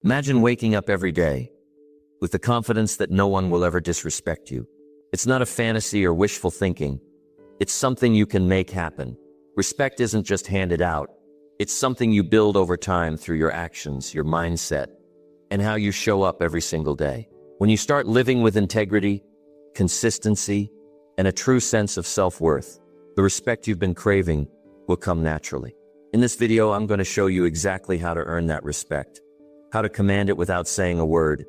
Imagine waking up every day with the confidence that no one will ever disrespect you. It's not a fantasy or wishful thinking. It's something you can make happen. Respect isn't just handed out. It's something you build over time through your actions, your mindset, and how you show up every single day. When you start living with integrity, consistency, and a true sense of self-worth, the respect you've been craving will come naturally. In this video, I'm going to show you exactly how to earn that respect, how to command it without saying a word,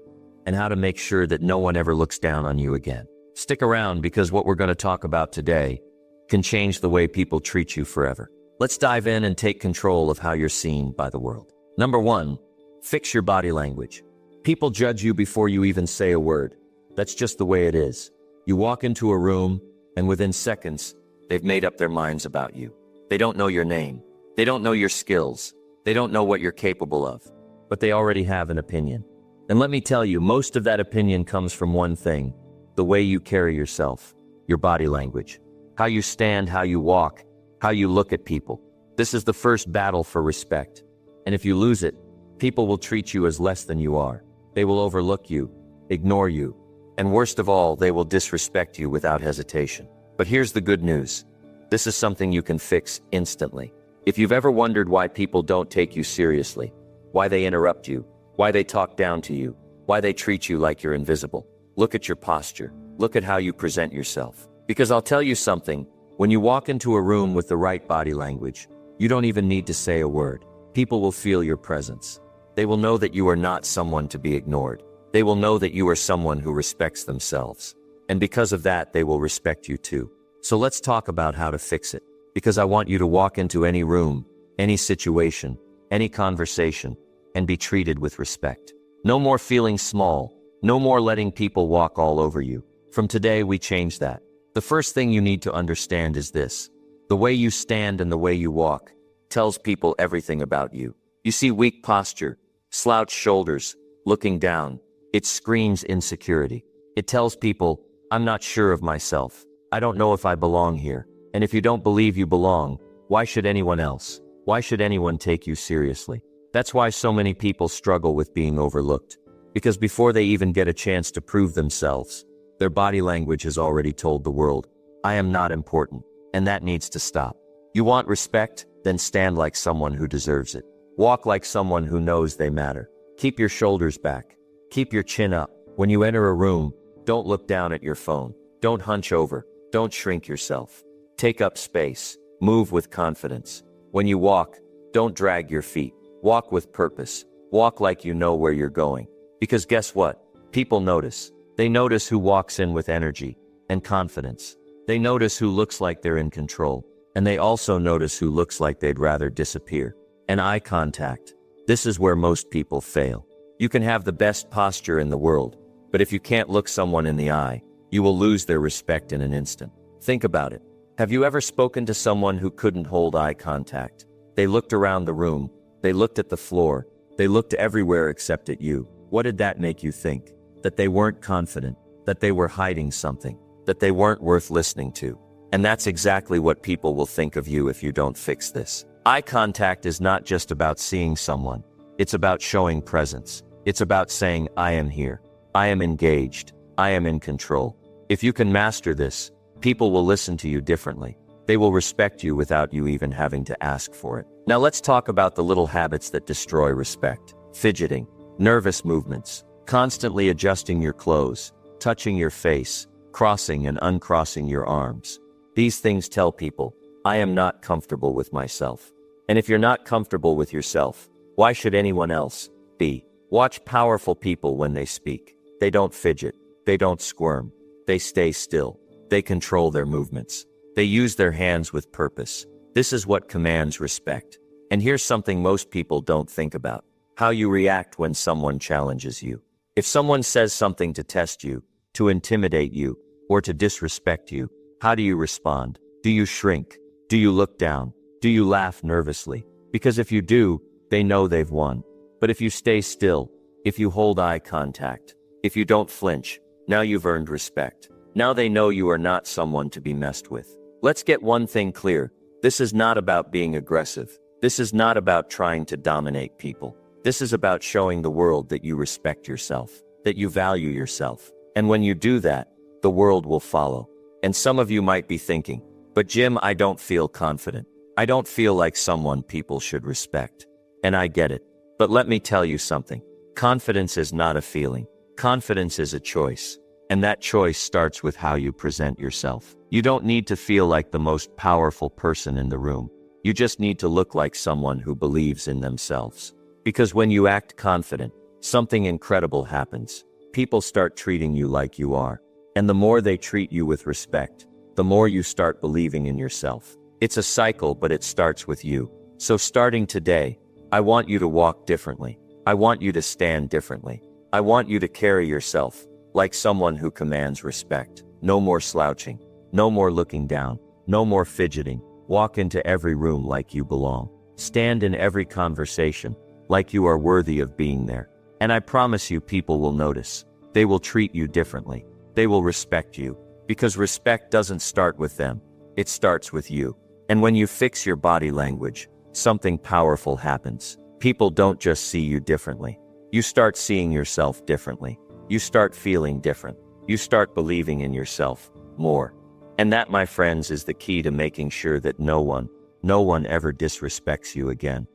and how to make sure that no one ever looks down on you again. Stick around because what we're going to talk about today can change the way people treat you forever. Let's dive in and take control of how you're seen by the world. Number 1, fix your body language. People judge you before you even say a word. That's just the way it is. You walk into a room, and within seconds, they've made up their minds about you. They don't know your name. They don't know your skills. They don't know what you're capable of. But they already have an opinion. And let me tell you, most of that opinion comes from one thing: the way you carry yourself, your body language, how you stand, how you walk, how you look at people. This is the first battle for respect. And if you lose it, people will treat you as less than you are. They will overlook you, ignore you, and worst of all, they will disrespect you without hesitation. But here's the good news. This is something you can fix instantly. If you've ever wondered why people don't take you seriously, why they interrupt you, why they talk down to you, why they treat you like you're invisible, look at your posture. Look at how you present yourself. Because I'll tell you something, when you walk into a room with the right body language, you don't even need to say a word. People will feel your presence. They will know that you are not someone to be ignored. They will know that you are someone who respects themselves. And because of that, they will respect you too. So let's talk about how to fix it. Because I want you to walk into any room, any situation, any conversation, and be treated with respect. No more feeling small. No more letting people walk all over you. From today, we change that. The first thing you need to understand is this: the way you stand and the way you walk tells people everything about you. You see weak posture, slouched shoulders, looking down. It screams insecurity. It tells people, I'm not sure of myself. I don't know if I belong here. And if you don't believe you belong, why should anyone else? Why should anyone take you seriously? That's why so many people struggle with being overlooked. Because before they even get a chance to prove themselves, their body language has already told the world, I am not important, and that needs to stop. You want respect? Then stand like someone who deserves it. Walk like someone who knows they matter. Keep your shoulders back. Keep your chin up. When you enter a room, don't look down at your phone. Don't hunch over. Don't shrink yourself. Take up space. Move with confidence. When you walk, don't drag your feet. Walk with purpose. Walk like you know where you're going. Because guess what? People notice. They notice who walks in with energy and confidence. They notice who looks like they're in control. And they also notice who looks like they'd rather disappear. And eye contact. This is where most people fail. You can have the best posture in the world, but if you can't look someone in the eye, you will lose their respect in an instant. Think about it. Have you ever spoken to someone who couldn't hold eye contact? They looked around the room. They looked at the floor. They looked everywhere except at you. What did that make you think? That they weren't confident, that they were hiding something, that they weren't worth listening to. And that's exactly what people will think of you if you don't fix this. Eye contact is not just about seeing someone. It's about showing presence. It's about saying, I am here. I am engaged. I am in control. If you can master this, people will listen to you differently. They will respect you without you even having to ask for it. Now let's talk about the little habits that destroy respect. Fidgeting, nervous movements, constantly adjusting your clothes, touching your face, crossing and uncrossing your arms. These things tell people, I am not comfortable with myself. And if you're not comfortable with yourself, why should anyone else be? Watch powerful people when they speak. They don't fidget. They don't squirm. They stay still. They control their movements. They use their hands with purpose. This is what commands respect. And here's something most people don't think about: how you react when someone challenges you. If someone says something to test you, to intimidate you, or to disrespect you, how do you respond? Do you shrink? Do you look down? Do you laugh nervously? Because if you do, they know they've won. But if you stay still, if you hold eye contact, if you don't flinch, now you've earned respect. Now they know you are not someone to be messed with. Let's get one thing clear. This is not about being aggressive. This is not about trying to dominate people. This is about showing the world that you respect yourself, that you value yourself. And when you do that, the world will follow. And some of you might be thinking, but Jim, I don't feel confident. I don't feel like someone people should respect. And I get it. But let me tell you something. Confidence is not a feeling. Confidence is a choice. And that choice starts with how you present yourself. You don't need to feel like the most powerful person in the room. You just need to look like someone who believes in themselves. Because when you act confident, something incredible happens. People start treating you like you are. And the more they treat you with respect, the more you start believing in yourself. It's a cycle, but it starts with you. So starting today, I want you to walk differently. I want you to stand differently. I want you to carry yourself like someone who commands respect. No more slouching. No more looking down. No more fidgeting. Walk into every room like you belong. Stand in every conversation like you are worthy of being there. And I promise you, people will notice. They will treat you differently. They will respect you. Because respect doesn't start with them. It starts with you. And when you fix your body language, something powerful happens. People don't just see you differently. You start seeing yourself differently. You start feeling different. You start believing in yourself more. And that, my friends, is the key to making sure that no one ever disrespects you again.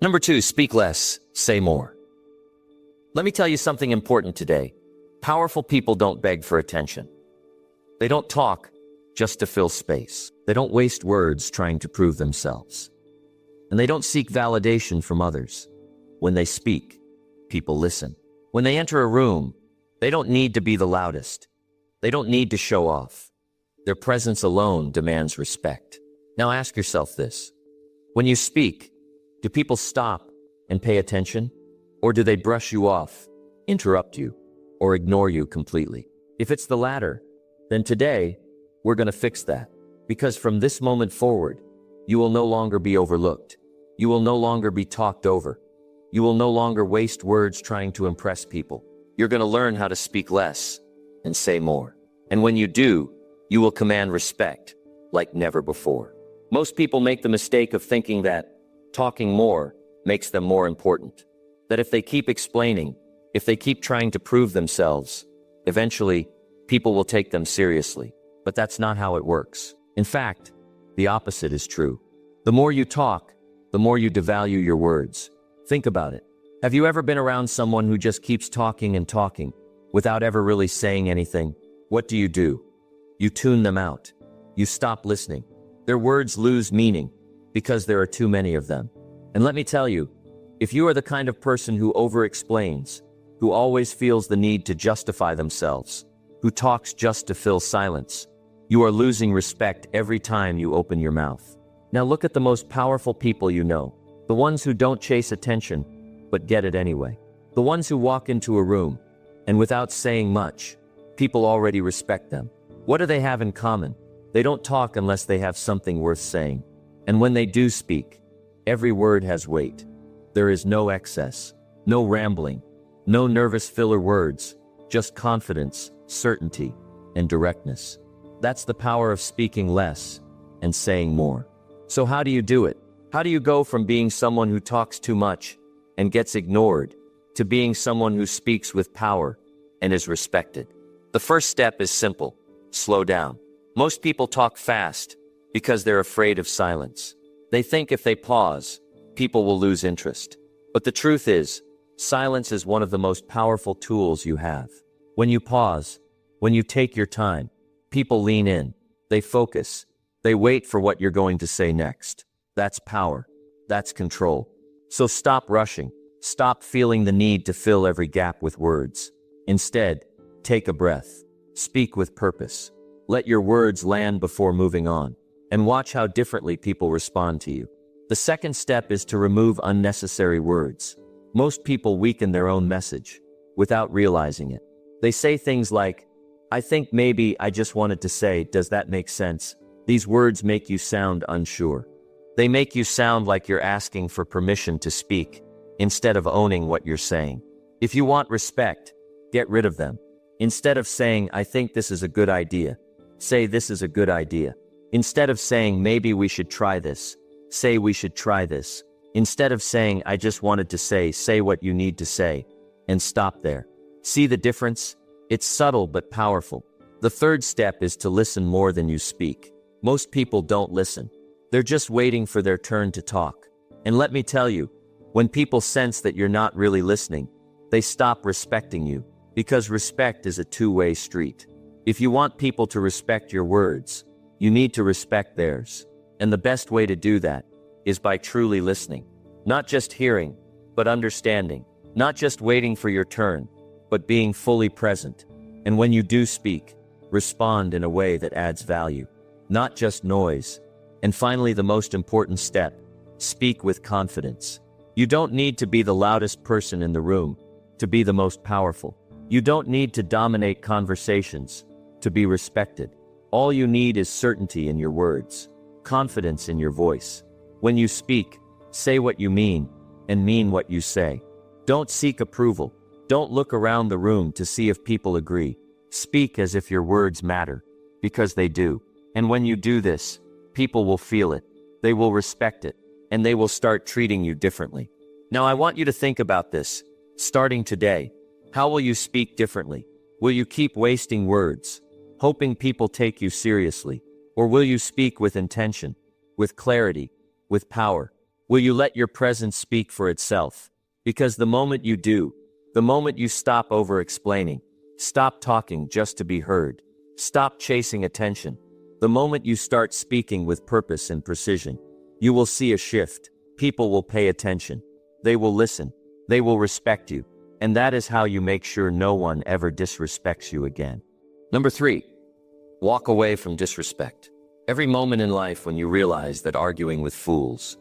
Number 2, speak less, say more. Let me tell you something important today. Powerful people don't beg for attention. They don't talk just to fill space. They don't waste words trying to prove themselves. And they don't seek validation from others. When they speak, people listen. When they enter a room, they don't need to be the loudest. They don't need to show off. Their presence alone demands respect. Now ask yourself this. When you speak, do people stop and pay attention? Or do they brush you off, interrupt you, or ignore you completely? If it's the latter, then today, we're going to fix that. Because from this moment forward, you will no longer be overlooked. You will no longer be talked over. You will no longer waste words trying to impress people. You're going to learn how to speak less and say more. And when you do, you will command respect like never before. Most people make the mistake of thinking that talking more makes them more important. That if they keep explaining, if they keep trying to prove themselves, eventually, people will take them seriously. But that's not how it works. In fact, the opposite is true. The more you talk, the more you devalue your words. Think about it. Have you ever been around someone who just keeps talking and talking without ever really saying anything? What do? You tune them out. You stop listening. Their words lose meaning because there are too many of them. And let me tell you, if you are the kind of person who over-explains, who always feels the need to justify themselves, who talks just to fill silence, you are losing respect every time you open your mouth. Now look at the most powerful people you know, the ones who don't chase attention, but get it anyway. The ones who walk into a room, and without saying much, people already respect them. What do they have in common? They don't talk unless they have something worth saying. And when they do speak, every word has weight. There is no excess, no rambling, no nervous filler words, just confidence, certainty, and directness. That's the power of speaking less and saying more. So how do you do it? How do you go from being someone who talks too much and gets ignored to being someone who speaks with power and is respected? The first step is simple. Slow down. Most people talk fast because they're afraid of silence. They think if they pause, people will lose interest. But the truth is, silence is one of the most powerful tools you have. When you pause, when you take your time, people lean in, they focus, they wait for what you're going to say next. That's power. That's control. So stop rushing. Stop feeling the need to fill every gap with words. Instead, take a breath. Speak with purpose. Let your words land before moving on, and watch how differently people respond to you. The second step is to remove unnecessary words. Most people weaken their own message without realizing it. They say things like, I think maybe I just wanted to say, does that make sense? These words make you sound unsure. They make you sound like you're asking for permission to speak instead of owning what you're saying. If you want respect, get rid of them. Instead of saying, I think this is a good idea, say this is a good idea. Instead of saying, maybe we should try this, say we should try this. Instead of saying, I just wanted to say what you need to say, and stop there. See the difference? It's subtle but powerful. The third step is to listen more than you speak. Most people don't listen. They're just waiting for their turn to talk. And let me tell you, when people sense that you're not really listening, they stop respecting you, because respect is a two-way street. If you want people to respect your words, you need to respect theirs. And the best way to do that is by truly listening. Not just hearing, but understanding. Not just waiting for your turn, but being fully present. And when you do speak, respond in a way that adds value, not just noise. And finally, the most important step, speak with confidence. You don't need to be the loudest person in the room to be the most powerful. You don't need to dominate conversations to be respected. All you need is certainty in your words, confidence in your voice. When you speak, say what you mean, and mean what you say. Don't seek approval. Don't look around the room to see if people agree. Speak as if your words matter, because they do. And when you do this, people will feel it, they will respect it, and they will start treating you differently. Now I want you to think about this. Starting today, how will you speak differently? Will you keep wasting words, hoping people take you seriously? Or will you speak with intention, with clarity, with power? Will you let your presence speak for itself? Because the moment you do, the moment you stop over-explaining, stop talking just to be heard, stop chasing attention, the moment you start speaking with purpose and precision, you will see a shift. People will pay attention. They will listen. They will respect you. And that is how you make sure no one ever disrespects you again. Number 3, walk away from disrespect. Every moment in life when you realize that arguing with fools,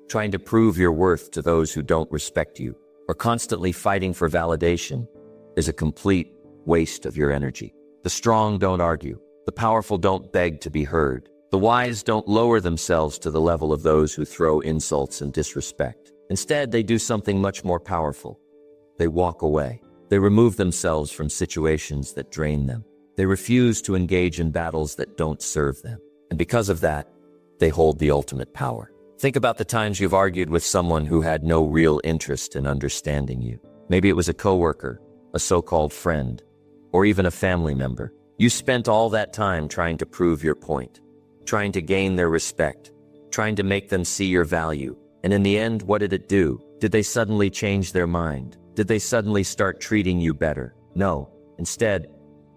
trying to prove your worth to those who don't respect you, or constantly fighting for validation is a complete waste of your energy. The strong don't argue. The powerful don't beg to be heard. The wise don't lower themselves to the level of those who throw insults and disrespect. Instead, they do something much more powerful. They walk away. They remove themselves from situations that drain them. They refuse to engage in battles that don't serve them. And because of that, they hold the ultimate power. Think about the times you've argued with someone who had no real interest in understanding you. Maybe it was a coworker, a so-called friend, or even a family member. You spent all that time trying to prove your point, trying to gain their respect, trying to make them see your value. And in the end, what did it do? Did they suddenly change their mind? Did they suddenly start treating you better? No. Instead,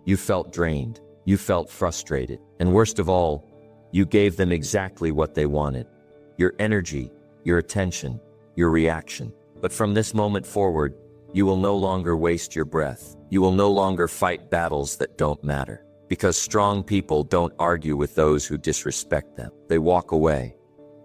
you felt drained. You felt frustrated. And worst of all, you gave them exactly what they wanted. Your energy, your attention, your reaction. But from this moment forward, you will no longer waste your breath. You will no longer fight battles that don't matter. Because strong people don't argue with those who disrespect them. They walk away.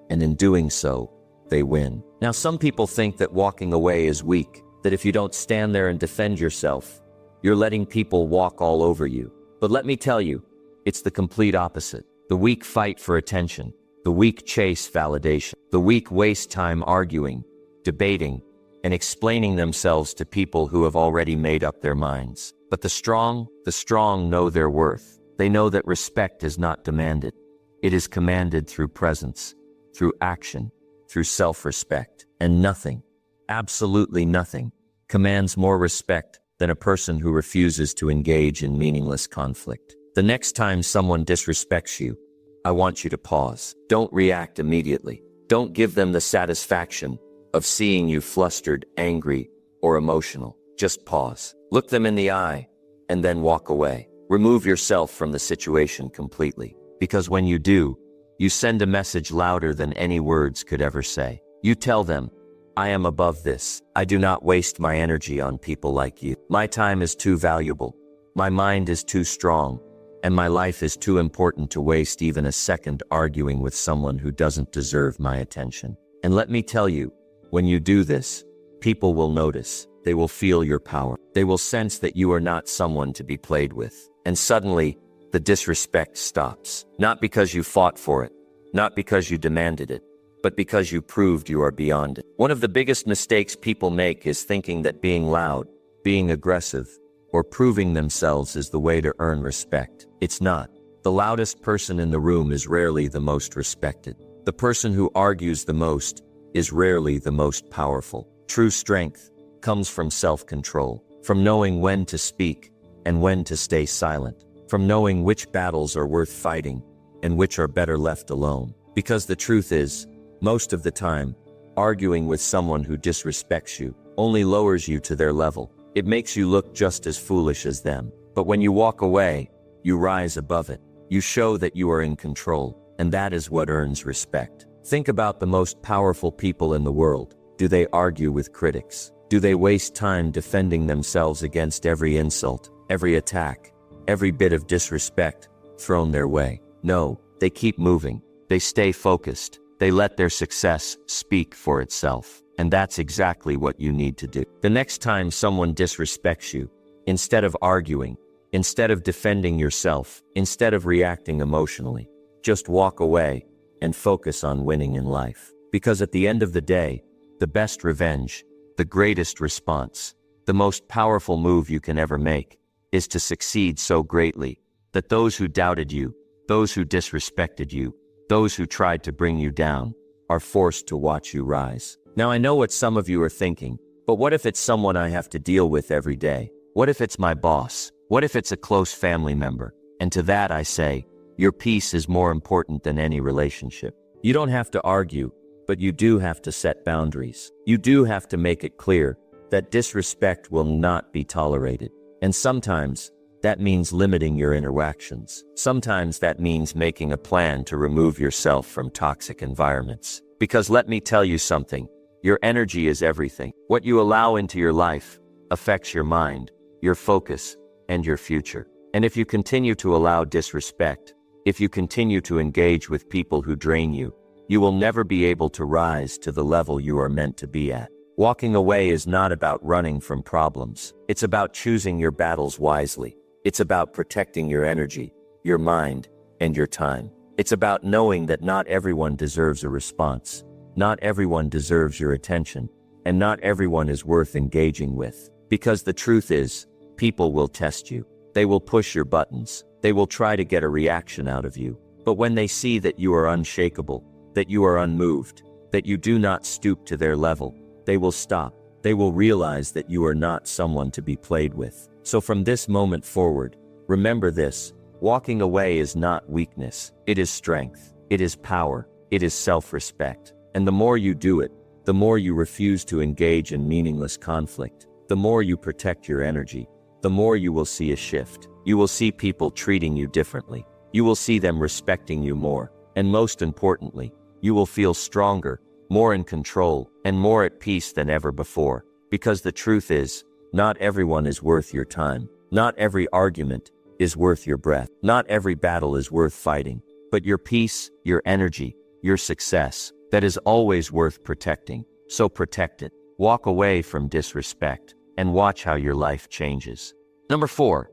And in doing so, they win. Now, some people think that walking away is weak, that if you don't stand there and defend yourself, you're letting people walk all over you. But let me tell you, it's the complete opposite. The weak fight for attention. The weak chase validation. The weak waste time arguing, debating, and explaining themselves to people who have already made up their minds. But the strong know their worth. They know that respect is not demanded. It is commanded through presence, through action, through self-respect. And nothing, absolutely nothing, commands more respect than a person who refuses to engage in meaningless conflict. The next time someone disrespects you, I want you to pause. Don't react immediately. Don't give them the satisfaction of seeing you flustered, angry, or emotional. Just pause. Look them in the eye, and then walk away. Remove yourself from the situation completely. Because when you do, you send a message louder than any words could ever say. You tell them, I am above this. I do not waste my energy on people like you. My time is too valuable. My mind is too strong. And my life is too important to waste even a second arguing with someone who doesn't deserve my attention. And let me tell you, when you do this, people will notice. They will feel your power. They will sense that you are not someone to be played with. And suddenly, the disrespect stops. Not because you fought for it, not because you demanded it, but because you proved you are beyond it. One of the biggest mistakes people make is thinking that being loud, being aggressive, or proving themselves is the way to earn respect. It's not. The loudest person in the room is rarely the most respected. The person who argues the most is rarely the most powerful. True strength comes from self-control, from knowing when to speak and when to stay silent, from knowing which battles are worth fighting and which are better left alone. Because the truth is, most of the time, arguing with someone who disrespects you only lowers you to their level. It makes you look just as foolish as them. But when you walk away, you rise above it. You show that you are in control, and that is what earns respect. Think about the most powerful people in the world. Do they argue with critics? Do they waste time defending themselves against every insult, every attack, every bit of disrespect thrown their way? No, they keep moving. They stay focused. They let their success speak for itself. And that's exactly what you need to do. The next time someone disrespects you, instead of arguing, instead of defending yourself, instead of reacting emotionally, just walk away and focus on winning in life. Because at the end of the day, the best revenge, the greatest response, the most powerful move you can ever make is to succeed so greatly that those who doubted you, those who disrespected you, those who tried to bring you down, are forced to watch you rise. Now I know what some of you are thinking, but what if it's someone I have to deal with every day? What if it's my boss? What if it's a close family member? And to that I say, your peace is more important than any relationship. You don't have to argue, but you do have to set boundaries. You do have to make it clear that disrespect will not be tolerated. And sometimes that means limiting your interactions. Sometimes that means making a plan to remove yourself from toxic environments. Because let me tell you something, your energy is everything. What you allow into your life affects your mind, your focus, and your future. And if you continue to allow disrespect, if you continue to engage with people who drain you, you will never be able to rise to the level you are meant to be at. Walking away is not about running from problems. It's about choosing your battles wisely. It's about protecting your energy, your mind, and your time. It's about knowing that not everyone deserves a response. Not everyone deserves your attention, and not everyone is worth engaging with. Because the truth is, people will test you. They will push your buttons. They will try to get a reaction out of you. But when they see that you are unshakable, that you are unmoved, that you do not stoop to their level, they will stop. They will realize that you are not someone to be played with. So from this moment forward, remember this: walking away is not weakness. It is strength. It is power. It is self-respect. And the more you do it, the more you refuse to engage in meaningless conflict, the more you protect your energy, the more you will see a shift. You will see people treating you differently. You will see them respecting you more. And most importantly, you will feel stronger, more in control, and more at peace than ever before. Because the truth is, not everyone is worth your time. Not every argument is worth your breath. Not every battle is worth fighting. But your peace, your energy, your success, that is always worth protecting. So protect it. Walk away from disrespect and watch how your life changes. Number 4,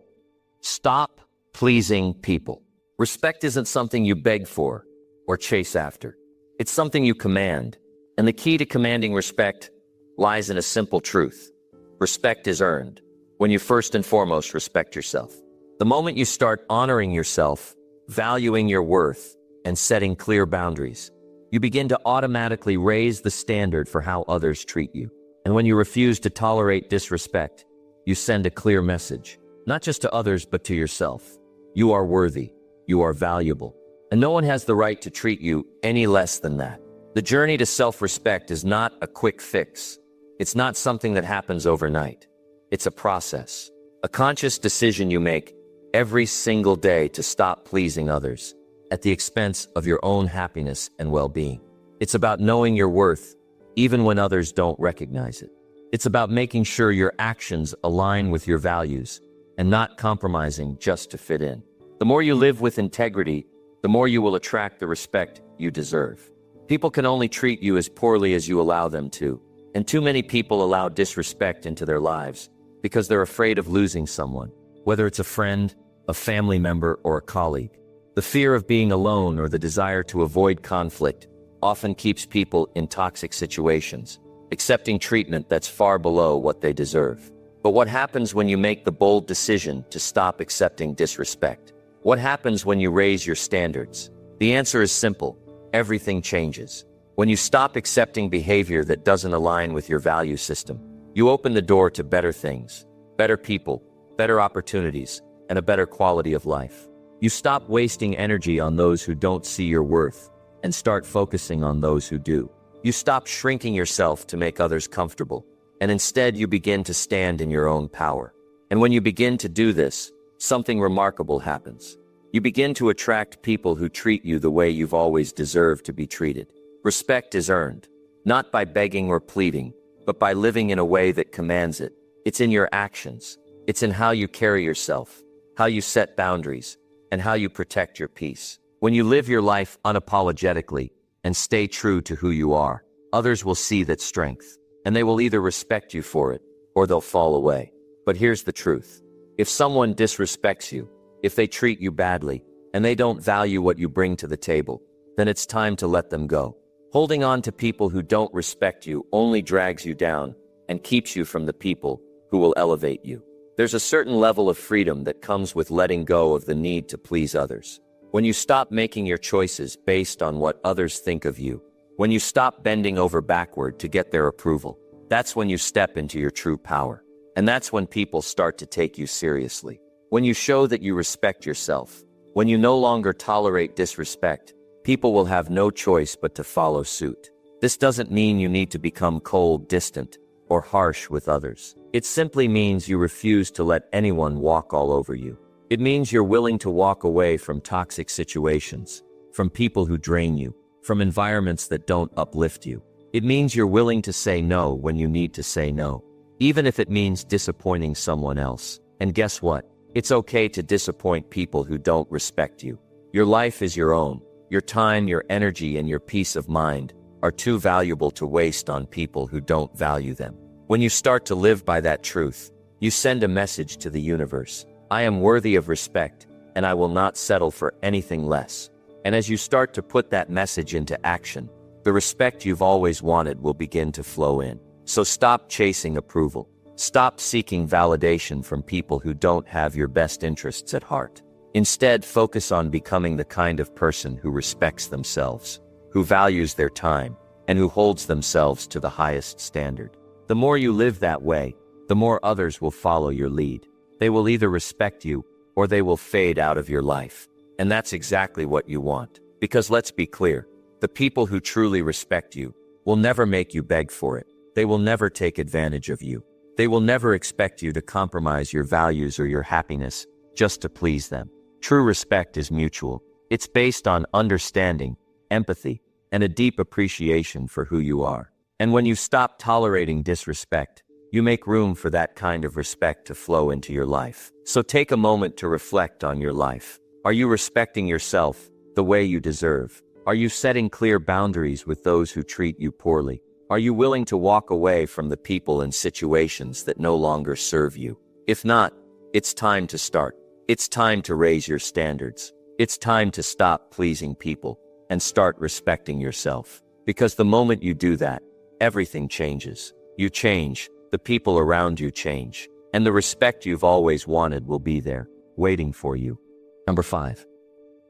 stop pleasing people. Respect isn't something you beg for or chase after. It's something you command. And the key to commanding respect lies in a simple truth. Respect is earned when you first and foremost respect yourself. The moment you start honoring yourself, valuing your worth, and setting clear boundaries, you begin to automatically raise the standard for how others treat you. And when you refuse to tolerate disrespect, you send a clear message, not just to others, but to yourself. You are worthy, you are valuable, and no one has the right to treat you any less than that. The journey to self-respect is not a quick fix. It's not something that happens overnight. It's a process, a conscious decision you make every single day to stop pleasing others at the expense of your own happiness and well-being. It's about knowing your worth, even when others don't recognize it. It's about making sure your actions align with your values and not compromising just to fit in. The more you live with integrity, the more you will attract the respect you deserve. People can only treat you as poorly as you allow them to, and too many people allow disrespect into their lives because they're afraid of losing someone, whether it's a friend, a family member, or a colleague. The fear of being alone or the desire to avoid conflict often keeps people in toxic situations, accepting treatment that's far below what they deserve. But what happens when you make the bold decision to stop accepting disrespect? What happens when you raise your standards? The answer is simple. Everything changes. When you stop accepting behavior that doesn't align with your value system, you open the door to better things, better people, better opportunities, and a better quality of life. You stop wasting energy on those who don't see your worth and start focusing on those who do. You stop shrinking yourself to make others comfortable, and instead you begin to stand in your own power. And when you begin to do this, something remarkable happens. You begin to attract people who treat you the way you've always deserved to be treated. Respect is earned, not by begging or pleading, but by living in a way that commands it. It's in your actions. It's in how you carry yourself, how you set boundaries, and how you protect your peace. When you live your life unapologetically and stay true to who you are, others will see that strength, and they will either respect you for it or they'll fall away. But here's the truth. If someone disrespects you, if they treat you badly, and they don't value what you bring to the table, then it's time to let them go. Holding on to people who don't respect you only drags you down and keeps you from the people who will elevate you. There's a certain level of freedom that comes with letting go of the need to please others. When you stop making your choices based on what others think of you, when you stop bending over backward to get their approval, that's when you step into your true power. And that's when people start to take you seriously. When you show that you respect yourself, when you no longer tolerate disrespect, people will have no choice but to follow suit. This doesn't mean you need to become cold, distant, or harsh with others. It simply means you refuse to let anyone walk all over you. It means you're willing to walk away from toxic situations, from people who drain you, from environments that don't uplift you. It means you're willing to say no when you need to say no, even if it means disappointing someone else. And guess what? It's okay to disappoint people who don't respect you. Your life is your own. Your time, your energy, and your peace of mind are too valuable to waste on people who don't value them. When you start to live by that truth, you send a message to the universe. I am worthy of respect, and I will not settle for anything less. And as you start to put that message into action, the respect you've always wanted will begin to flow in. So stop chasing approval. Stop seeking validation from people who don't have your best interests at heart. Instead, focus on becoming the kind of person who respects themselves, who values their time, and who holds themselves to the highest standard. The more you live that way, the more others will follow your lead. They will either respect you, or they will fade out of your life. And that's exactly what you want. Because let's be clear, the people who truly respect you will never make you beg for it. They will never take advantage of you. They will never expect you to compromise your values or your happiness just to please them. True respect is mutual. It's based on understanding, empathy, and a deep appreciation for who you are. And when you stop tolerating disrespect, you make room for that kind of respect to flow into your life. So take a moment to reflect on your life. Are you respecting yourself the way you deserve? Are you setting clear boundaries with those who treat you poorly? Are you willing to walk away from the people and situations that no longer serve you? If not, it's time to start. It's time to raise your standards. It's time to stop pleasing people and start respecting yourself. Because the moment you do that, everything changes. You change, the people around you change, and the respect you've always wanted will be there, waiting for you. Number 5,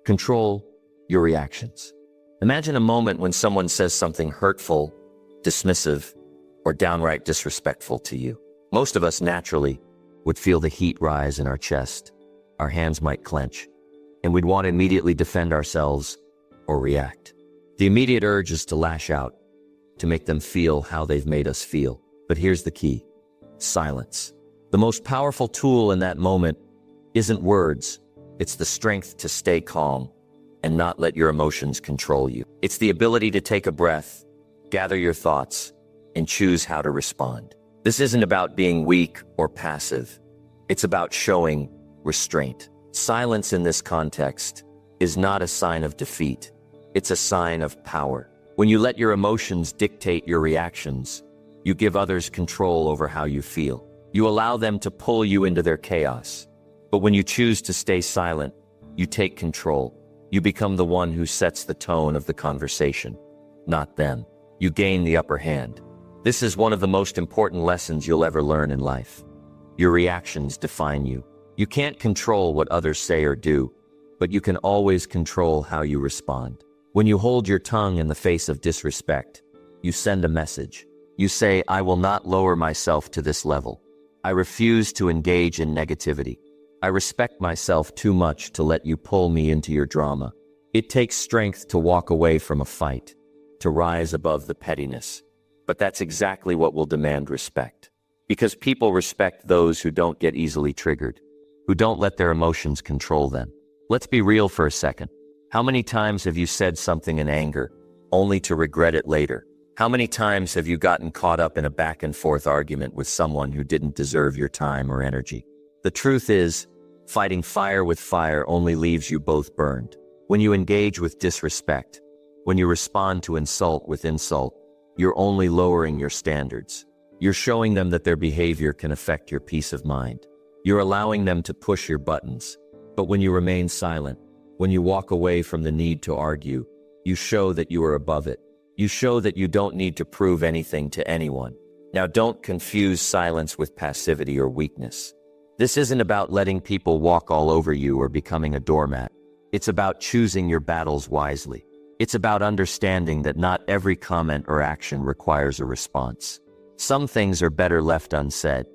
control your reactions. Imagine a moment when someone says something hurtful, dismissive, or downright disrespectful to you. Most of us naturally would feel the heat rise in our chest. Our hands might clench, and we'd want to immediately defend ourselves or react. The immediate urge is to lash out, to make them feel how they've made us feel. But here's the key: silence. The most powerful tool in that moment isn't words. It's the strength to stay calm and not let your emotions control you. It's the ability to take a breath, gather your thoughts, and choose how to respond. This isn't about being weak or passive. It's about showing restraint. Silence in this context is not a sign of defeat. It's a sign of power. When you let your emotions dictate your reactions, you give others control over how you feel. You allow them to pull you into their chaos. But when you choose to stay silent, you take control. You become the one who sets the tone of the conversation, not them. You gain the upper hand. This is one of the most important lessons you'll ever learn in life. Your reactions define you. You can't control what others say or do, but you can always control how you respond. When you hold your tongue in the face of disrespect, you send a message. You say, I will not lower myself to this level. I refuse to engage in negativity. I respect myself too much to let you pull me into your drama. It takes strength to walk away from a fight, to rise above the pettiness. But that's exactly what will demand respect. Because people respect those who don't get easily triggered, who don't let their emotions control them. Let's be real for a second. How many times have you said something in anger, only to regret it later? How many times have you gotten caught up in a back-and-forth argument with someone who didn't deserve your time or energy? The truth is, fighting fire with fire only leaves you both burned. When you engage with disrespect, when you respond to insult with insult, you're only lowering your standards. You're showing them that their behavior can affect your peace of mind. You're allowing them to push your buttons. But when you remain silent, when you walk away from the need to argue, you show that you are above it. You show that you don't need to prove anything to anyone. Now, don't confuse silence with passivity or weakness. This isn't about letting people walk all over you or becoming a doormat. It's about choosing your battles wisely. It's about understanding that not every comment or action requires a response. Some things are better left unsaid,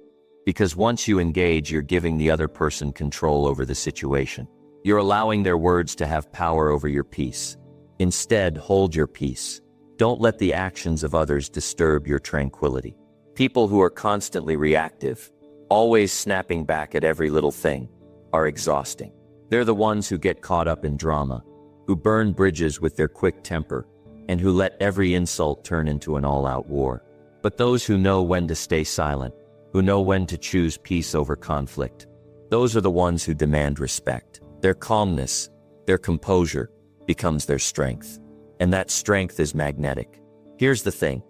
because once you engage, you're giving the other person control over the situation. You're allowing their words to have power over your peace. Instead, hold your peace. Don't let the actions of others disturb your tranquility. People who are constantly reactive, always snapping back at every little thing, are exhausting. They're the ones who get caught up in drama, who burn bridges with their quick temper, and who let every insult turn into an all-out war. But those who know when to stay silent, who know when to choose peace over conflict, those are the ones who demand respect. Their calmness, their composure, becomes their strength. And that strength is magnetic. Here's the thing.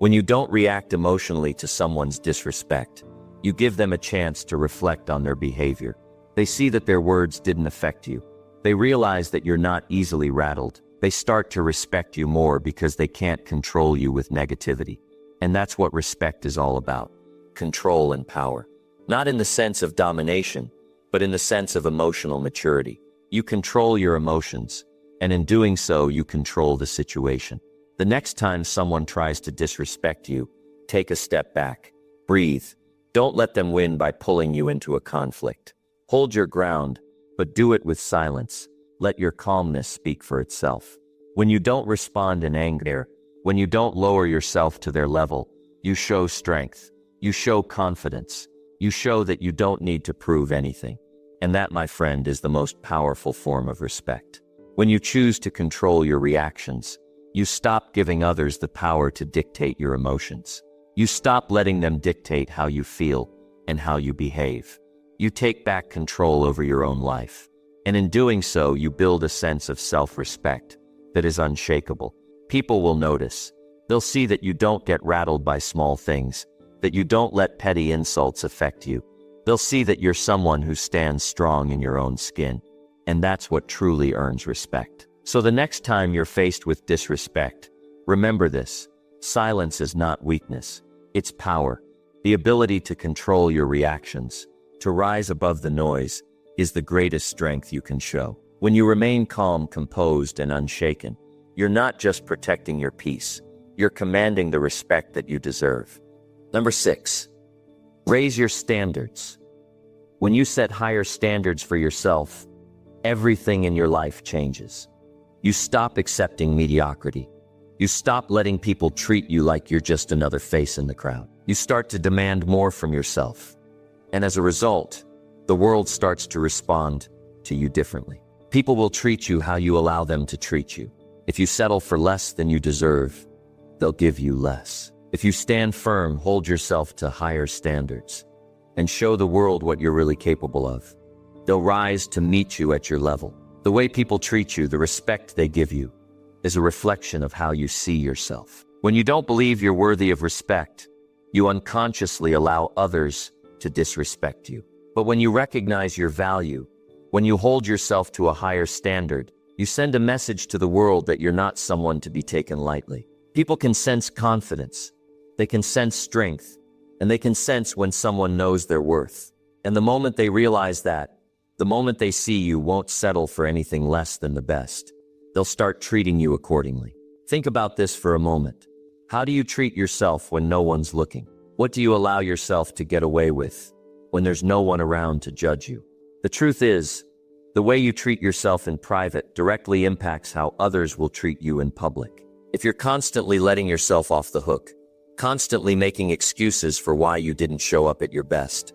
When you don't react emotionally to someone's disrespect, you give them a chance to reflect on their behavior. They see that their words didn't affect you. They realize that you're not easily rattled. They start to respect you more because they can't control you with negativity. And that's what respect is all about. Control and power. Not in the sense of domination, but in the sense of emotional maturity. You control your emotions, and in doing so, you control the situation. The next time someone tries to disrespect you, take a step back. Breathe. Don't let them win by pulling you into a conflict. Hold your ground, but do it with silence. Let your calmness speak for itself. When you don't respond in anger, when you don't lower yourself to their level, you show strength. You show confidence. You show that you don't need to prove anything. And that, my friend, is the most powerful form of respect. When you choose to control your reactions, you stop giving others the power to dictate your emotions. You stop letting them dictate how you feel and how you behave. You take back control over your own life. And in doing so, you build a sense of self-respect that is unshakable. People will notice. They'll see that you don't get rattled by small things, that you don't let petty insults affect you. They'll see that you're someone who stands strong in your own skin. And that's what truly earns respect. So the next time you're faced with disrespect, remember this. Silence is not weakness. It's power. The ability to control your reactions, to rise above the noise, is the greatest strength you can show. When you remain calm, composed, and unshaken, you're not just protecting your peace. You're commanding the respect that you deserve. Number 6, raise your standards. When you set higher standards for yourself, everything in your life changes. You stop accepting mediocrity. You stop letting people treat you like you're just another face in the crowd. You start to demand more from yourself. And as a result, the world starts to respond to you differently. People will treat you how you allow them to treat you. If you settle for less than you deserve, they'll give you less. If you stand firm, hold yourself to higher standards, and show the world what you're really capable of, they'll rise to meet you at your level. The way people treat you, the respect they give you, is a reflection of how you see yourself. When you don't believe you're worthy of respect, you unconsciously allow others to disrespect you. But when you recognize your value, when you hold yourself to a higher standard, you send a message to the world that you're not someone to be taken lightly. People can sense confidence, they can sense strength, and they can sense when someone knows their worth. And the moment they realize that, the moment they see you won't settle for anything less than the best, they'll start treating you accordingly. Think about this for a moment. How do you treat yourself when no one's looking? What do you allow yourself to get away with when there's no one around to judge you? The truth is, the way you treat yourself in private directly impacts how others will treat you in public. If you're constantly letting yourself off the hook, constantly making excuses for why you didn't show up at your best,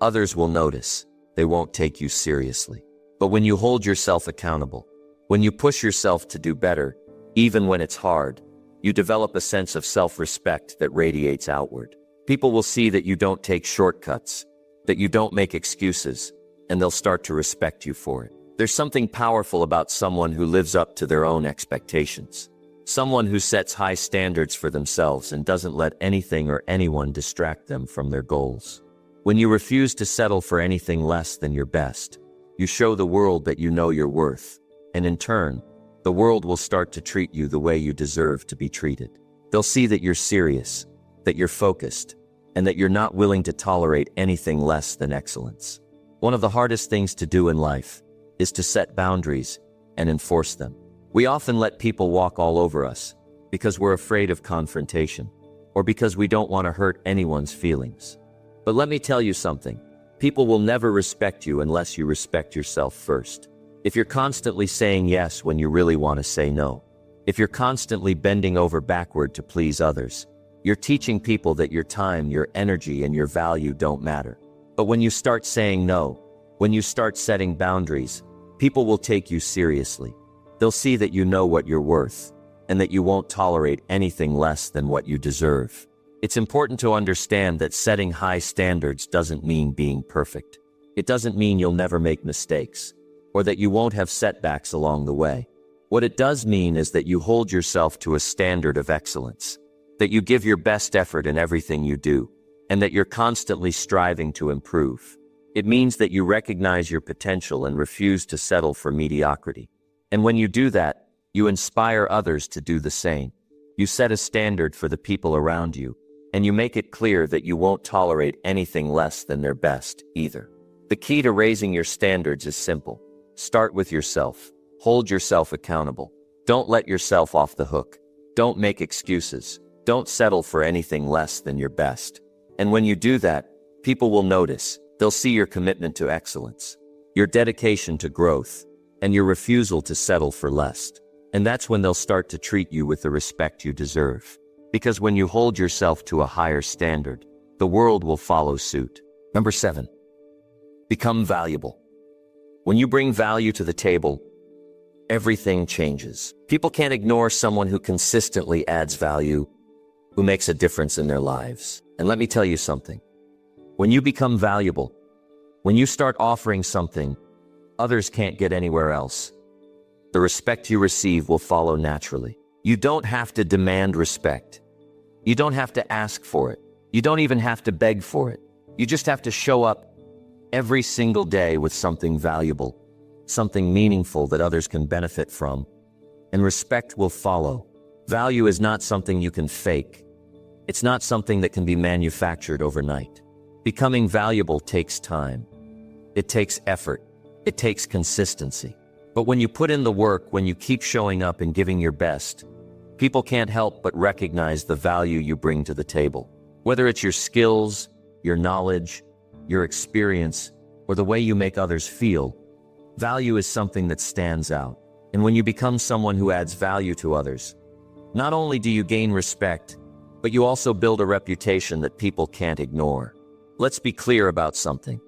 others will notice. They won't take you seriously. But when you hold yourself accountable, when you push yourself to do better, even when it's hard, you develop a sense of self-respect that radiates outward. People will see that you don't take shortcuts, that you don't make excuses, and they'll start to respect you for it. There's something powerful about someone who lives up to their own expectations. Someone who sets high standards for themselves and doesn't let anything or anyone distract them from their goals. When you refuse to settle for anything less than your best, you show the world that you know your worth, and in turn, the world will start to treat you the way you deserve to be treated. They'll see that you're serious, that you're focused, and that you're not willing to tolerate anything less than excellence. One of the hardest things to do in life is to set boundaries and enforce them. We often let people walk all over us because we're afraid of confrontation or because we don't want to hurt anyone's feelings. But let me tell you something. People will never respect you unless you respect yourself first. If you're constantly saying yes when you really want to say no, if you're constantly bending over backward to please others, you're teaching people that your time, your energy, and your value don't matter. But when you start saying no, when you start setting boundaries, people will take you seriously. They'll see that you know what you're worth, and that you won't tolerate anything less than what you deserve. It's important to understand that setting high standards doesn't mean being perfect. It doesn't mean you'll never make mistakes, or that you won't have setbacks along the way. What it does mean is that you hold yourself to a standard of excellence, that you give your best effort in everything you do, and that you're constantly striving to improve. It means that you recognize your potential and refuse to settle for mediocrity. And when you do that, you inspire others to do the same. You set a standard for the people around you, and you make it clear that you won't tolerate anything less than their best either. The key to raising your standards is simple. Start with yourself. Hold yourself accountable. Don't let yourself off the hook. Don't make excuses. Don't settle for anything less than your best. And when you do that, people will notice. They'll see your commitment to excellence, your dedication to growth, and your refusal to settle for less. And that's when they'll start to treat you with the respect you deserve. Because when you hold yourself to a higher standard, the world will follow suit. Number 7, become valuable. When you bring value to the table, everything changes. People can't ignore someone who consistently adds value, who makes a difference in their lives. And let me tell you something. When you become valuable, when you start offering something others can't get anywhere else, the respect you receive will follow naturally. You don't have to demand respect. You don't have to ask for it. You don't even have to beg for it. You just have to show up every single day with something valuable, something meaningful that others can benefit from, and respect will follow. Value is not something you can fake. It's not something that can be manufactured overnight. Becoming valuable takes time. It takes effort. It takes consistency. But when you put in the work, when you keep showing up and giving your best, people can't help but recognize the value you bring to the table. Whether it's your skills, your knowledge, your experience, or the way you make others feel, value is something that stands out. And when you become someone who adds value to others, not only do you gain respect, but you also build a reputation that people can't ignore. Let's be clear about something.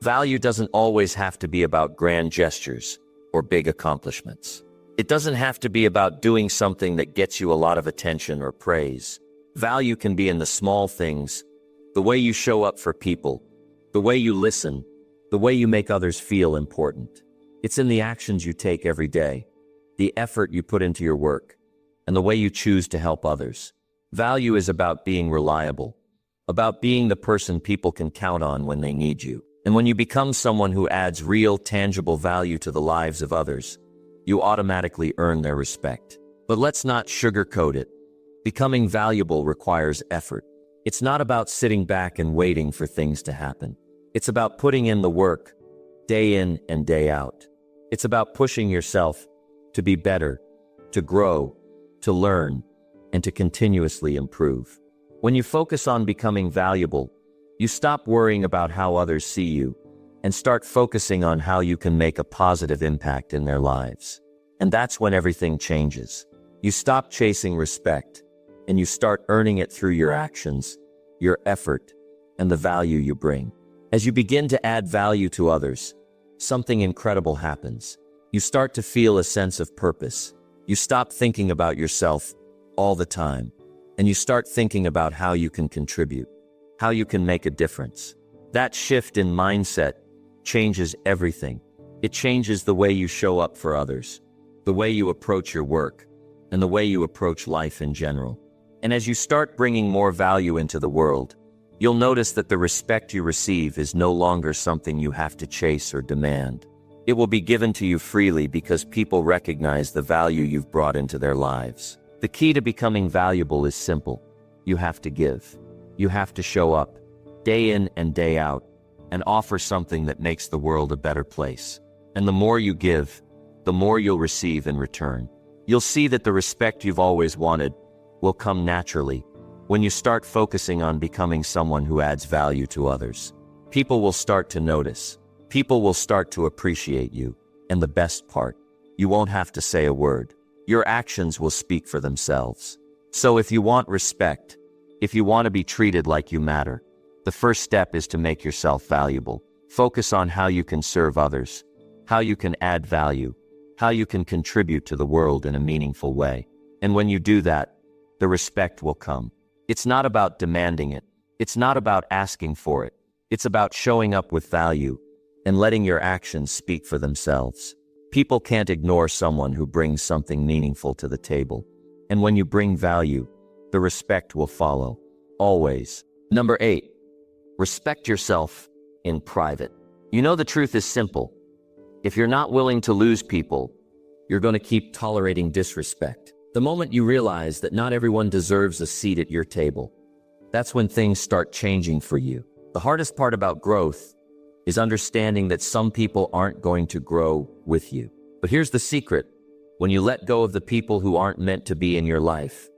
Value doesn't always have to be about grand gestures or big accomplishments. It doesn't have to be about doing something that gets you a lot of attention or praise. Value can be in the small things, the way you show up for people, the way you listen, the way you make others feel important. It's in the actions you take every day, the effort you put into your work, and the way you choose to help others. Value is about being reliable, about being the person people can count on when they need you. And when you become someone who adds real, tangible value to the lives of others, you automatically earn their respect. But let's not sugarcoat it. Becoming valuable requires effort. It's not about sitting back and waiting for things to happen. It's about putting in the work, day in and day out. It's about pushing yourself to be better, to grow, to learn, and to continuously improve. When you focus on becoming valuable, you stop worrying about how others see you and start focusing on how you can make a positive impact in their lives. And that's when everything changes. You stop chasing respect, and you start earning it through your actions, your effort, and the value you bring. As you begin to add value to others, something incredible happens. You start to feel a sense of purpose. You stop thinking about yourself all the time, and you start thinking about how you can contribute, how you can make a difference. That shift in mindset changes everything. It changes the way you show up for others, the way you approach your work, and the way you approach life in general. And as you start bringing more value into the world, you'll notice that the respect you receive is no longer something you have to chase or demand. It will be given to you freely because people recognize the value you've brought into their lives. The key to becoming valuable is simple. You have to give. You have to show up, day in and day out, and offer something that makes the world a better place. And the more you give, the more you'll receive in return. You'll see that the respect you've always wanted will come naturally when you start focusing on becoming someone who adds value to others. People will start to notice. People will start to appreciate you. And the best part, you won't have to say a word. Your actions will speak for themselves. So if you want respect, if you want to be treated like you matter, the first step is to make yourself valuable. Focus on how you can serve others, how you can add value, how you can contribute to the world in a meaningful way. And when you do that, the respect will come. It's not about demanding it. It's not about asking for it. It's about showing up with value and letting your actions speak for themselves. People can't ignore someone who brings something meaningful to the table. And when you bring value, the respect will follow. Always. Number 8, respect yourself in private. You know, the truth is simple. If you're not willing to lose people, you're going to keep tolerating disrespect. The moment you realize that not everyone deserves a seat at your table, that's when things start changing for you. The hardest part about growth is understanding that some people aren't going to grow with you. But here's the secret. When you let go of the people who aren't meant to be in your life,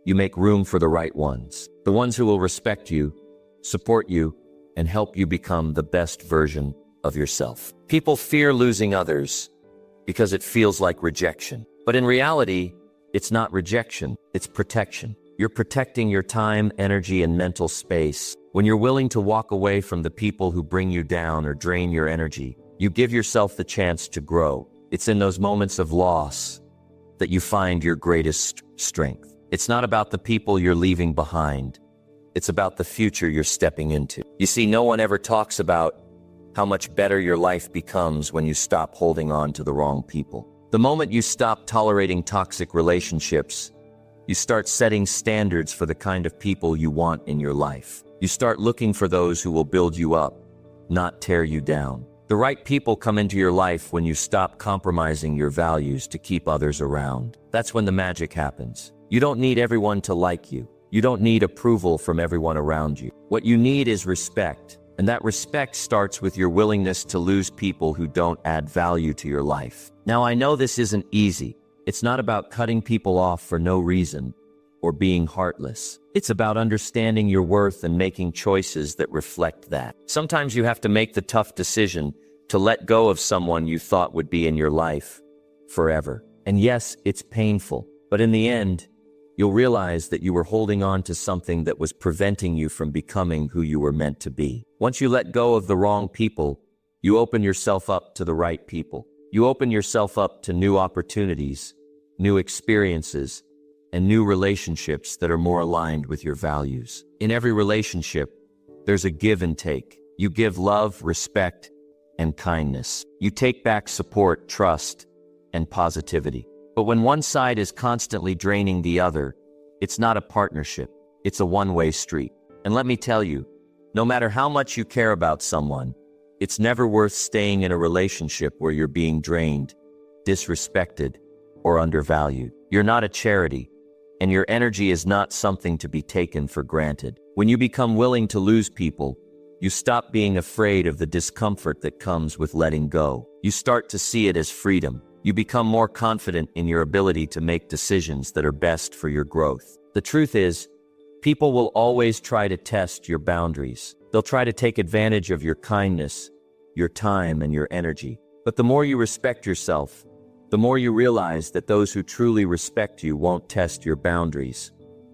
you make room for the right ones. The ones who will respect you, support you, and help you become the best version of yourself. People fear losing others because it feels like rejection. But in reality, it's not rejection, it's protection. You're protecting your time, energy, and mental space. When you're willing to walk away from the people who bring you down or drain your energy, you give yourself the chance to grow. It's in those moments of loss that you find your greatest strength. It's not about the people you're leaving behind. It's about the future you're stepping into. You see, no one ever talks about how much better your life becomes when you stop holding on to the wrong people. The moment you stop tolerating toxic relationships, you start setting standards for the kind of people you want in your life. You start looking for those who will build you up, not tear you down. The right people come into your life when you stop compromising your values to keep others around. That's when the magic happens. You don't need everyone to like you. You don't need approval from everyone around you. What you need is respect. And that respect starts with your willingness to lose people who don't add value to your life. Now, I know this isn't easy. It's not about cutting people off for no reason or being heartless. It's about understanding your worth and making choices that reflect that. Sometimes you have to make the tough decision to let go of someone you thought would be in your life forever. And yes, it's painful, but in the end, you'll realize that you were holding on to something that was preventing you from becoming who you were meant to be. Once you let go of the wrong people, you open yourself up to the right people. You open yourself up to new opportunities, new experiences, and new relationships that are more aligned with your values. In every relationship, there's a give and take. You give love, respect, and kindness. You take back support, trust, and positivity. But when one side is constantly draining the other, it's not a partnership, it's a one-way street. And let me tell you, no matter how much you care about someone, it's never worth staying in a relationship where you're being drained, disrespected, or undervalued. You're not a charity, and your energy is not something to be taken for granted. When you become willing to lose people, you stop being afraid of the discomfort that comes with letting go. You start to see it as freedom. You become more confident in your ability to make decisions that are best for your growth. The truth is, people will always try to test your boundaries. They'll try to take advantage of your kindness, your time, and your energy. But the more you respect yourself, the more you realize that those who truly respect you won't test your boundaries.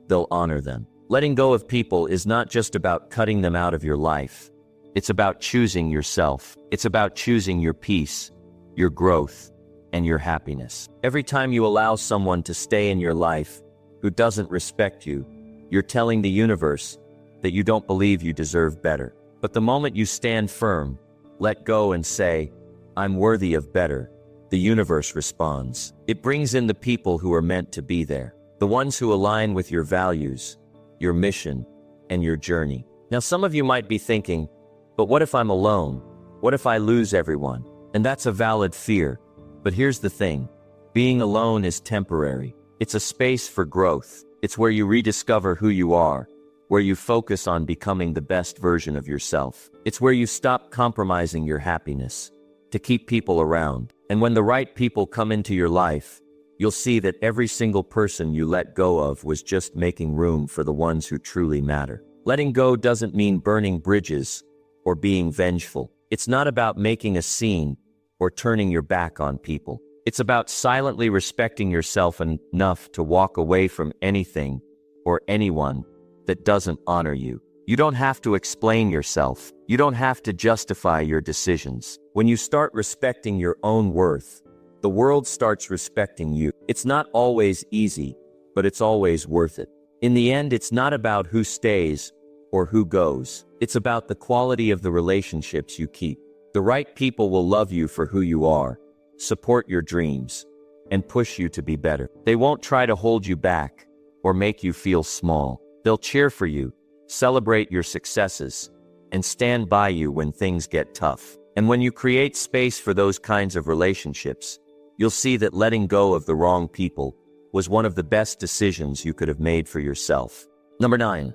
They'll honor them. Letting go of people is not just about cutting them out of your life. It's about choosing yourself. It's about choosing your peace, your growth, and your happiness. Every time you allow someone to stay in your life who doesn't respect you, you're telling the universe that you don't believe you deserve better. But the moment you stand firm, let go and say, "I'm worthy of better," the universe responds. It brings in the people who are meant to be there, the ones who align with your values, your mission, and your journey. Now, some of you might be thinking, but what if I'm alone? What if I lose everyone? And that's a valid fear. But here's the thing. Being alone is temporary. It's a space for growth. It's where you rediscover who you are, where you focus on becoming the best version of yourself. It's where you stop compromising your happiness to keep people around. And when the right people come into your life, you'll see that every single person you let go of was just making room for the ones who truly matter. Letting go doesn't mean burning bridges or being vengeful. It's not about making a scene or turning your back on people. It's about silently respecting yourself enough to walk away from anything or anyone that doesn't honor you. You don't have to explain yourself. You don't have to justify your decisions. When you start respecting your own worth, the world starts respecting you. It's not always easy, but it's always worth it. In the end, it's not about who stays or who goes. It's about the quality of the relationships you keep. The right people will love you for who you are, support your dreams, and push you to be better. They won't try to hold you back or make you feel small. They'll cheer for you, celebrate your successes, and stand by you when things get tough. And when you create space for those kinds of relationships, you'll see that letting go of the wrong people was one of the best decisions you could have made for yourself. Number 9,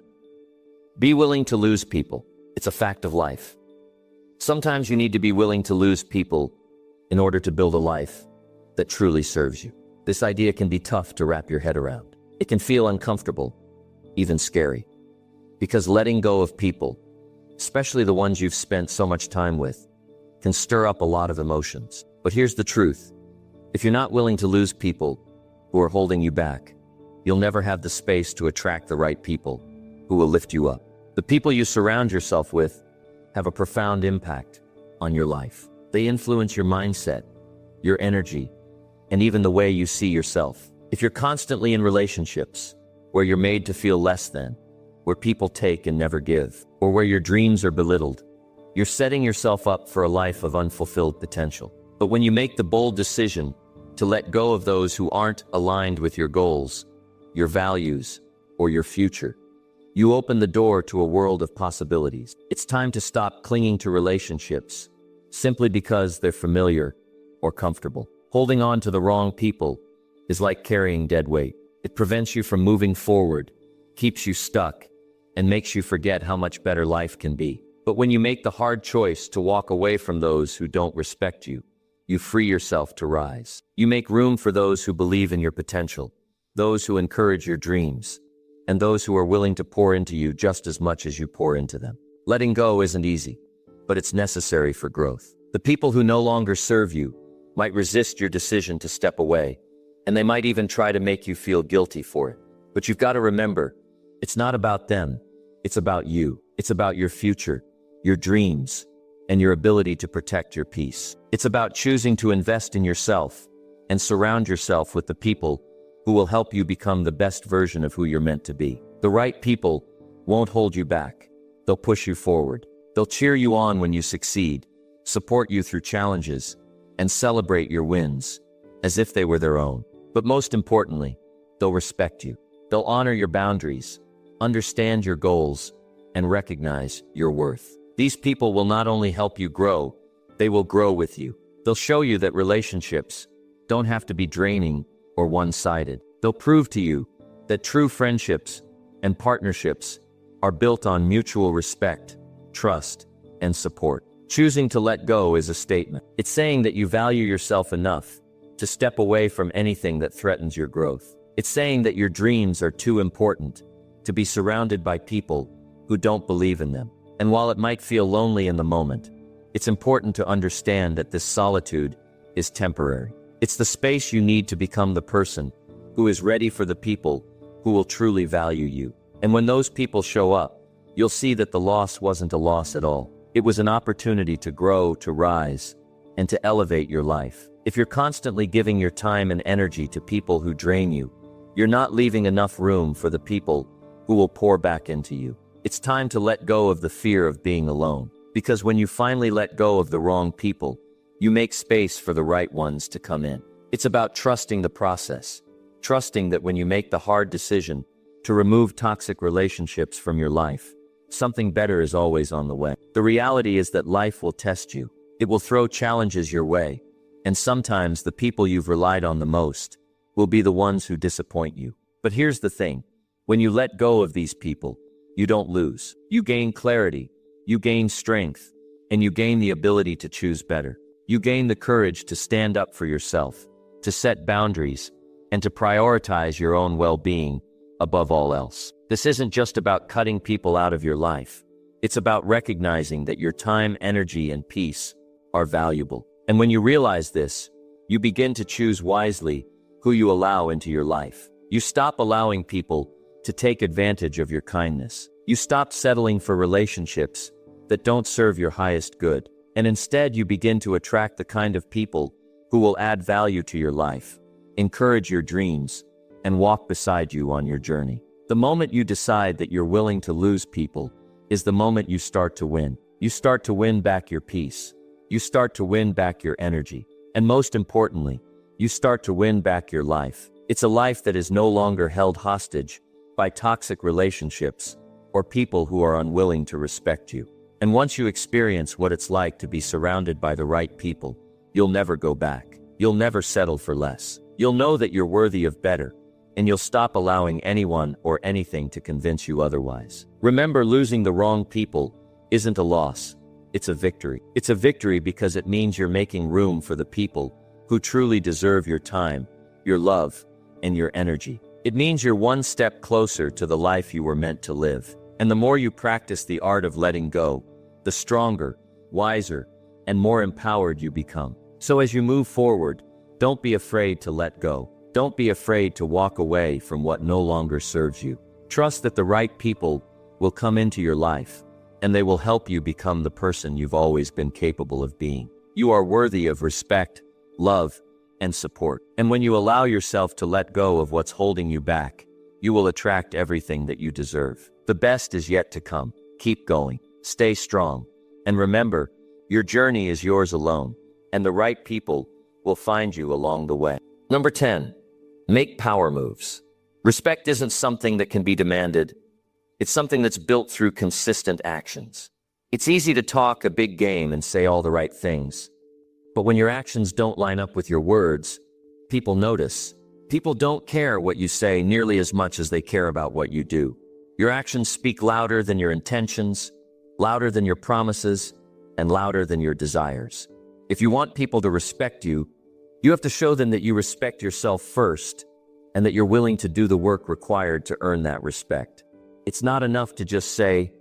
be willing to lose people. It's a fact of life. Sometimes you need to be willing to lose people in order to build a life that truly serves you. This idea can be tough to wrap your head around. It can feel uncomfortable, even scary, because letting go of people, especially the ones you've spent so much time with, can stir up a lot of emotions. But here's the truth. If you're not willing to lose people who are holding you back, you'll never have the space to attract the right people who will lift you up. The people you surround yourself with have a profound impact on your life. They influence your mindset, your energy, and even the way you see yourself. If you're constantly in relationships where you're made to feel less than, where people take and never give, or where your dreams are belittled, you're setting yourself up for a life of unfulfilled potential. But when you make the bold decision to let go of those who aren't aligned with your goals, your values, or your future, you open the door to a world of possibilities. It's time to stop clinging to relationships simply because they're familiar or comfortable. Holding on to the wrong people is like carrying dead weight. It prevents you from moving forward, keeps you stuck, and makes you forget how much better life can be. But when you make the hard choice to walk away from those who don't respect you, you free yourself to rise. You make room for those who believe in your potential, those who encourage your dreams, and those who are willing to pour into you just as much as you pour into them. Letting go isn't easy, but it's necessary for growth. The people who no longer serve you might resist your decision to step away, and they might even try to make you feel guilty for it. But you've got to remember, it's not about them, it's about you. It's about your future, your dreams, and your ability to protect your peace. It's about choosing to invest in yourself and surround yourself with the people who will help you become the best version of who you're meant to be. The right people won't hold you back. They'll push you forward. They'll cheer you on when you succeed, support you through challenges, and celebrate your wins as if they were their own. But most importantly, they'll respect you. They'll honor your boundaries, understand your goals, and recognize your worth. These people will not only help you grow, they will grow with you. They'll show you that relationships don't have to be draining or one-sided. They'll prove to you that true friendships and partnerships are built on mutual respect, trust, and support. Choosing to let go is a statement. It's saying that you value yourself enough to step away from anything that threatens your growth. It's saying that your dreams are too important to be surrounded by people who don't believe in them. And while it might feel lonely in the moment, it's important to understand that this solitude is temporary. It's the space you need to become the person who is ready for the people who will truly value you. And when those people show up, you'll see that the loss wasn't a loss at all. It was an opportunity to grow, to rise, and to elevate your life. If you're constantly giving your time and energy to people who drain you, you're not leaving enough room for the people who will pour back into you. It's time to let go of the fear of being alone, because when you finally let go of the wrong people, you make space for the right ones to come in. It's about trusting the process, trusting that when you make the hard decision to remove toxic relationships from your life, something better is always on the way. The reality is that life will test you. It will throw challenges your way, and sometimes the people you've relied on the most will be the ones who disappoint you. But here's the thing. When you let go of these people, you don't lose. You gain clarity, you gain strength, and you gain the ability to choose better. You gain the courage to stand up for yourself, to set boundaries, and to prioritize your own well-being above all else. This isn't just about cutting people out of your life. It's about recognizing that your time, energy, and peace are valuable. And when you realize this, you begin to choose wisely who you allow into your life. You stop allowing people to take advantage of your kindness. You stop settling for relationships that don't serve your highest good. And instead you begin to attract the kind of people who will add value to your life, encourage your dreams, and walk beside you on your journey. The moment you decide that you're willing to lose people is the moment you start to win. You start to win back your peace. You start to win back your energy. And most importantly, you start to win back your life. It's a life that is no longer held hostage by toxic relationships or people who are unwilling to respect you. And once you experience what it's like to be surrounded by the right people, you'll never go back. You'll never settle for less. You'll know that you're worthy of better, and you'll stop allowing anyone or anything to convince you otherwise. Remember, losing the wrong people isn't a loss, it's a victory. It's a victory because it means you're making room for the people who truly deserve your time, your love, and your energy. It means you're one step closer to the life you were meant to live. And the more you practice the art of letting go, the stronger, wiser, and more empowered you become. So as you move forward, don't be afraid to let go. Don't be afraid to walk away from what no longer serves you. Trust that the right people will come into your life, and they will help you become the person you've always been capable of being. You are worthy of respect, love, and support. And when you allow yourself to let go of what's holding you back, you will attract everything that you deserve. The best is yet to come. Keep going. Stay strong. And remember, your journey is yours alone, and the right people will find you along the way. Number 10, make power moves. Respect isn't something that can be demanded. It's something that's built through consistent actions. It's easy to talk a big game and say all the right things, but when your actions don't line up with your words, people notice. People don't care what you say nearly as much as they care about what you do. Your actions speak louder than your intentions, louder than your promises, and louder than your desires. If you want people to respect you, you have to show them that you respect yourself first, and that you're willing to do the work required to earn that respect. It's not enough to just say,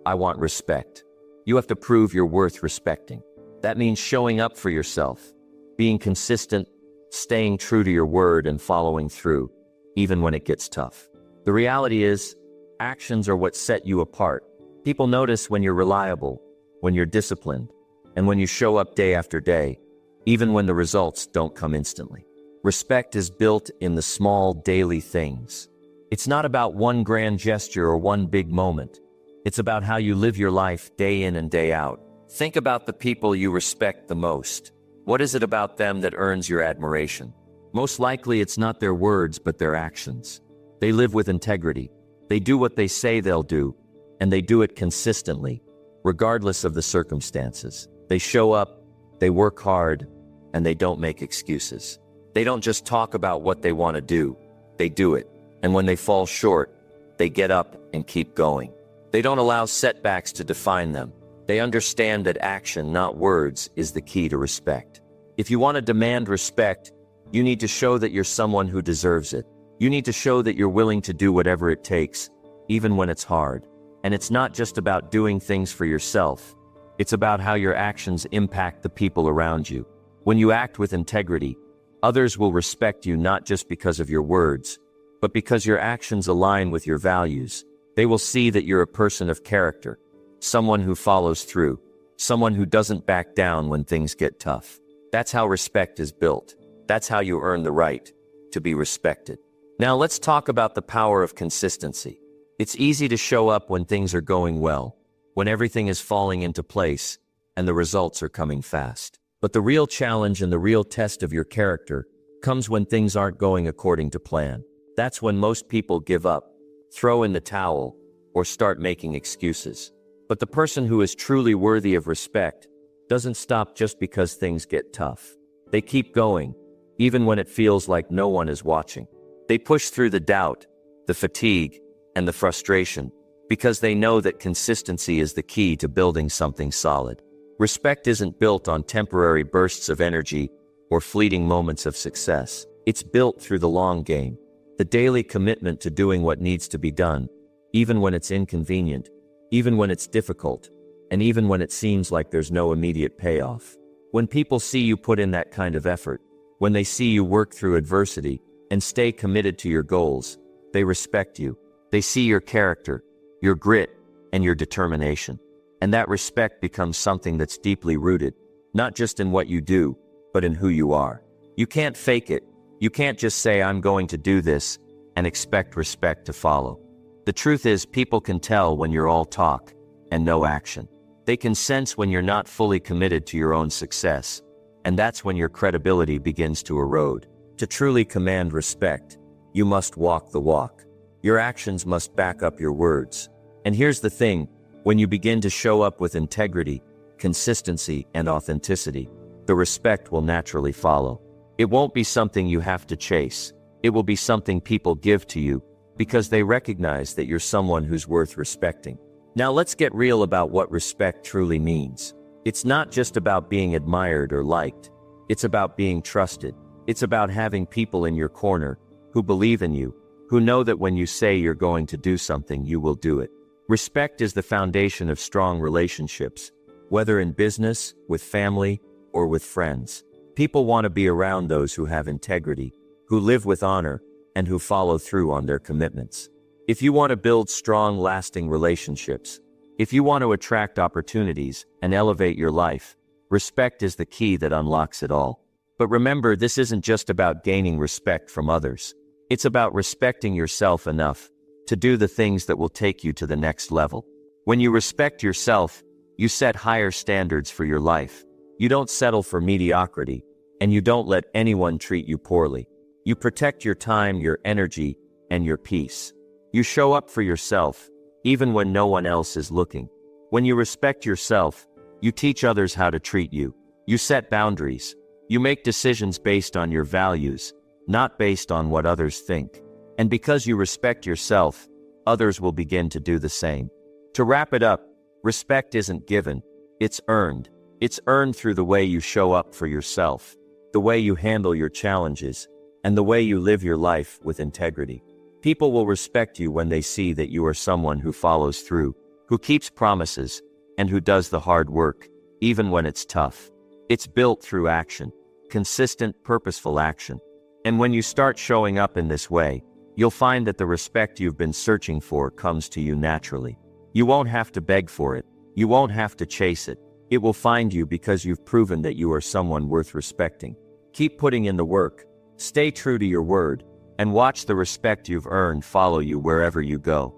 "I want respect." You have to prove you're worth respecting. That means showing up for yourself, being consistent, staying true to your word, and following through, even when it gets tough. The reality is, actions are what set you apart. People notice when you're reliable, when you're disciplined, and when you show up day after day, even when the results don't come instantly. Respect is built in the small daily things. It's not about one grand gesture or one big moment. It's about how you live your life day in and day out. Think about the people you respect the most. What is it about them that earns your admiration? Most likely it's not their words, but their actions. They live with integrity. They do what they say they'll do, and they do it consistently, regardless of the circumstances. They show up, they work hard, and they don't make excuses. They don't just talk about what they want to do, they do it. And when they fall short, they get up and keep going. They don't allow setbacks to define them. They understand that action, not words, is the key to respect. If you want to demand respect, You need to show that you're someone who deserves it. You need to show that you're willing to do whatever it takes, even when it's hard. And it's not just about doing things for yourself. It's about how your actions impact the people around you. When you act with integrity, others will respect you not just because of your words, but because your actions align with your values. They will see that you're a person of character, someone who follows through, someone who doesn't back down when things get tough. That's how respect is built. That's how you earn the right to be respected. Now let's talk about the power of consistency. It's easy to show up when things are going well, when everything is falling into place, and the results are coming fast. But the real challenge and the real test of your character comes when things aren't going according to plan. That's when most people give up, throw in the towel, or start making excuses. But the person who is truly worthy of respect doesn't stop just because things get tough. They keep going, even when it feels like no one is watching. They push through the doubt, the fatigue, and the frustration, because they know that consistency is the key to building something solid. Respect isn't built on temporary bursts of energy or fleeting moments of success. It's built through the long game, the daily commitment to doing what needs to be done, even when it's inconvenient, even when it's difficult, and even when it seems like there's no immediate payoff. When people see you put in that kind of effort, when they see you work through adversity and stay committed to your goals, they respect you. They see your character, your grit, and your determination. And that respect becomes something that's deeply rooted, not just in what you do, but in who you are. You can't fake it. You can't just say, "I'm going to do this," and expect respect to follow. The truth is, people can tell when you're all talk and no action. They can sense when you're not fully committed to your own success, and that's when your credibility begins to erode. To truly command respect, you must walk the walk. Your actions must back up your words. And here's the thing, when you begin to show up with integrity, consistency, and authenticity, the respect will naturally follow. It won't be something you have to chase. It will be something people give to you because they recognize that you're someone who's worth respecting. Now let's get real about what respect truly means. It's not just about being admired or liked. It's about being trusted. It's about having people in your corner who believe in you, who know that when you say you're going to do something, you will do it. Respect is the foundation of strong relationships, whether in business, with family, or with friends. People want to be around those who have integrity, who live with honor, and who follow through on their commitments. If you want to build strong, lasting relationships, if you want to attract opportunities and elevate your life, respect is the key that unlocks it all. But remember, this isn't just about gaining respect from others. It's about respecting yourself enough to do the things that will take you to the next level. When you respect yourself, you set higher standards for your life. You don't settle for mediocrity, and you don't let anyone treat you poorly. You protect your time, your energy, and your peace. You show up for yourself, even when no one else is looking. When you respect yourself, you teach others how to treat you. You set boundaries. You make decisions based on your values, not based on what others think. And because you respect yourself, others will begin to do the same. To wrap it up, respect isn't given, it's earned. It's earned through the way you show up for yourself, the way you handle your challenges, and the way you live your life with integrity. People will respect you when they see that you are someone who follows through, who keeps promises, and who does the hard work, even when it's tough. It's built through action, consistent, purposeful action. And when you start showing up in this way, you'll find that the respect you've been searching for comes to you naturally. You won't have to beg for it. You won't have to chase it. It will find you because you've proven that you are someone worth respecting. Keep putting in the work, stay true to your word, and watch the respect you've earned follow you wherever you go.